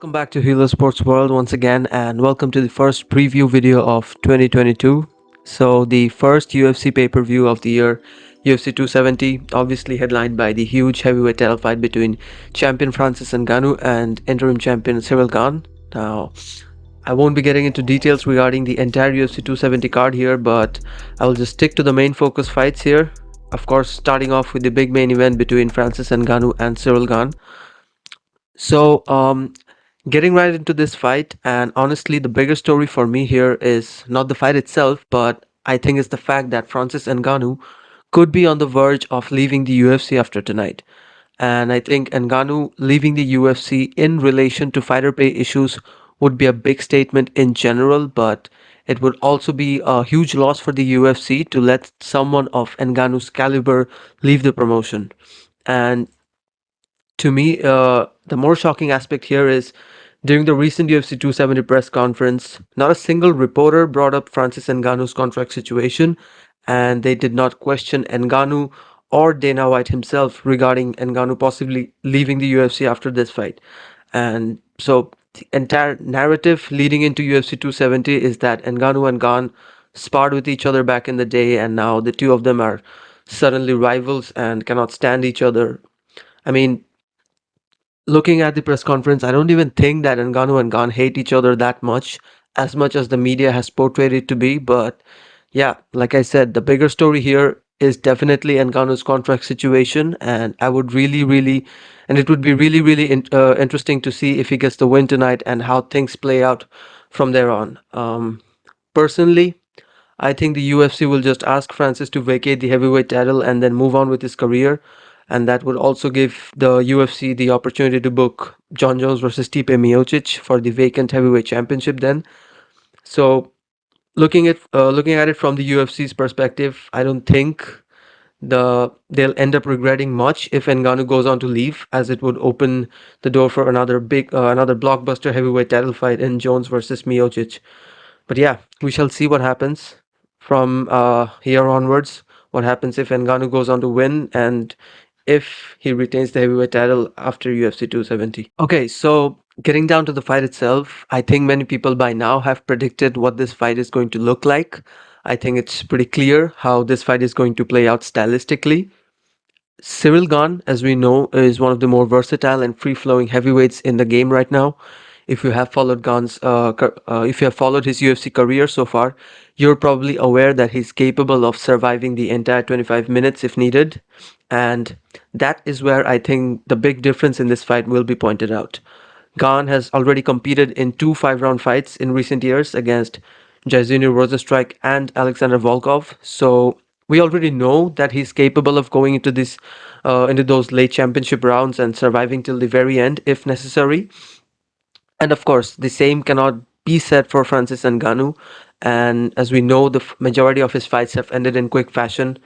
Welcome back to Helios Sports World once again, and welcome to the first preview video of 2022. So, the first UFC pay per view of the year, UFC 270, obviously headlined by the huge heavyweight title fight between champion Francis Ngannou and interim champion Ciryl Gane. Now, I won't be getting into details regarding the entire UFC 270 card here, but I will just stick to the main focus fights here. Of course, starting off with the big main event between Francis Ngannou and Ciryl Gane. So, getting right into this fight, and honestly, the bigger story for me here is not the fight itself, but I think it's the fact that Francis Ngannou could be on the verge of leaving the UFC after tonight. And I think Ngannou leaving the UFC in relation to fighter pay issues would be a big statement in general, but it would also be a huge loss for the UFC to let someone of Ngannou's caliber leave the promotion. And to me, the more shocking aspect here is during the recent UFC 270 press conference, not a single reporter brought up Francis Ngannou's contract situation, and they did not question Ngannou or Dana White himself regarding Ngannou possibly leaving the UFC after this fight. And so the entire narrative leading into UFC 270 is that Ngannou and Gane sparred with each other back in the day, and now the two of them are suddenly rivals and cannot stand each other. I mean, looking at the press conference, I don't even think that Ngannou and Gane hate each other that much as the media has portrayed it to be. But yeah, like I said, the bigger story here is definitely Ngannou's contract situation, and I would and it would be really interesting to see if he gets the win tonight and how things play out from there on. Personally, I think the UFC will just ask Francis to vacate the heavyweight title and then move on with his career. And that would also give the UFC the opportunity to book John Jones versus Stipe Miocic for the vacant heavyweight championship then. So looking at it from the UFC's perspective, I don't think they'll end up regretting much if Ngannou goes on to leave, as it would open the door for another blockbuster heavyweight title fight in Jones versus Miocic. But yeah, we shall see what happens from here onwards. What happens if Ngannou goes on to win and if he retains the heavyweight title after UFC 270. Okay, so getting down to the fight itself, I think many people by now have predicted what this fight is going to look like. I think it's pretty clear how this fight is going to play out stylistically. Ciryl Gane, as we know, is one of the more versatile and free-flowing heavyweights in the game right now. If you have followed his UFC career so far, you're probably aware that he's capable of surviving the entire 25 minutes if needed, and that is where I think the big difference in this fight will be pointed out. Gane has already competed in two five-round fights in recent years against Jairzinho Rozenstruik and Alexander Volkov. So we already know that he's capable of going into those late championship rounds and surviving till the very end if necessary. And of course, the same cannot be said for Francis Ngannou. And as we know, the majority of his fights have ended in quick fashion.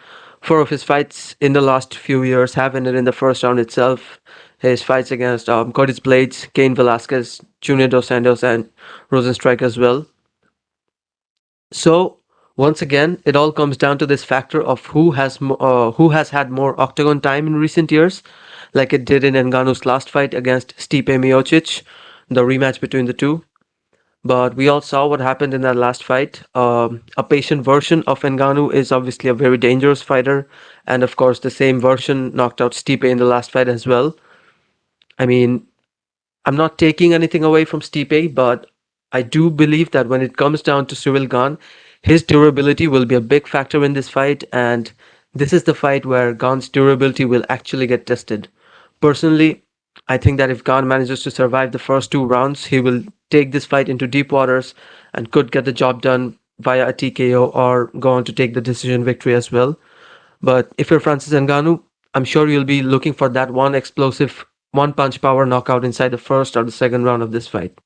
Four of his fights in the last few years have ended in the first round itself. His fights against Curtis Blades, Cain Velasquez, Junior Dos Santos, and Rosenstrike as well. So once again, it all comes down to this factor of who has had more octagon time in recent years, like it did in Ngannou's last fight against Stipe Miocic, the rematch between the two. But we all saw what happened in that last fight. A patient version of Ngannou is obviously a very dangerous fighter, and of course, the same version knocked out Stipe in the last fight as well. I mean, I'm not taking anything away from Stipe, but I do believe that when it comes down to Ciryl Gane, his durability will be a big factor in this fight, and this is the fight where Gane's durability will actually get tested. Personally, I think that if Gane manages to survive the first two rounds, he will take this fight into deep waters and could get the job done via a TKO or go on to take the decision victory as well. But if you're Francis Ngannou, I'm sure you'll be looking for that one explosive one punch power knockout inside the first or the second round of this fight.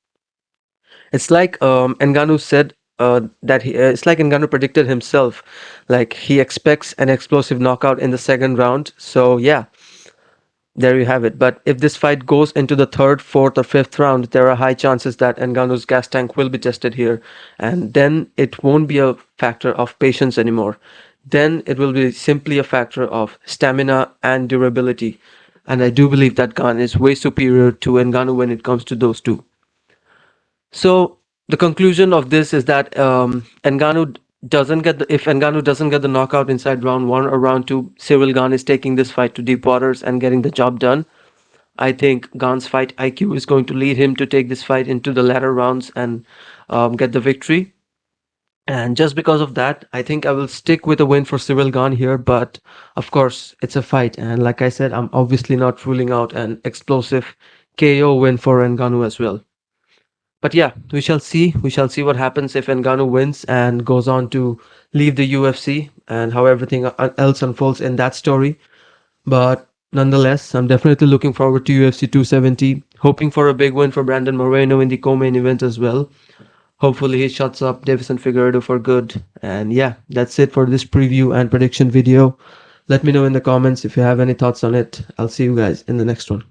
It's like Ngannou said it's like Ngannou predicted himself, like he expects an explosive knockout in the second round. So yeah, there you have it. But if this fight goes into the third, fourth, or fifth round, there are high chances that Ngannou's gas tank will be tested here, and then it won't be a factor of patience anymore. Then it will be simply a factor of stamina and durability. And I do believe that Gane is way superior to Ngannou when it comes to those two. So the conclusion of this is that Ngannou doesn't get if Ngannou doesn't get the knockout inside round one or round two, Ciryl Gane is taking this fight to deep waters and getting the job done. I think Gane's fight IQ is going to lead him to take this fight into the latter rounds and get the victory. And just because of that, I think I will stick with a win for Ciryl Gane here. But of course, it's a fight, and like I said, I'm obviously not ruling out an explosive KO win for Ngannou as well. But yeah, we shall see. We shall see what happens if Ngannou wins and goes on to leave the UFC and how everything else unfolds in that story. But nonetheless, I'm definitely looking forward to UFC 270, hoping for a big win for Brandon Moreno in the co-main event as well. Hopefully he shuts up Davison Figueiredo for good. And yeah, that's it for this preview and prediction video. Let me know in the comments if you have any thoughts on it. I'll see you guys in the next one.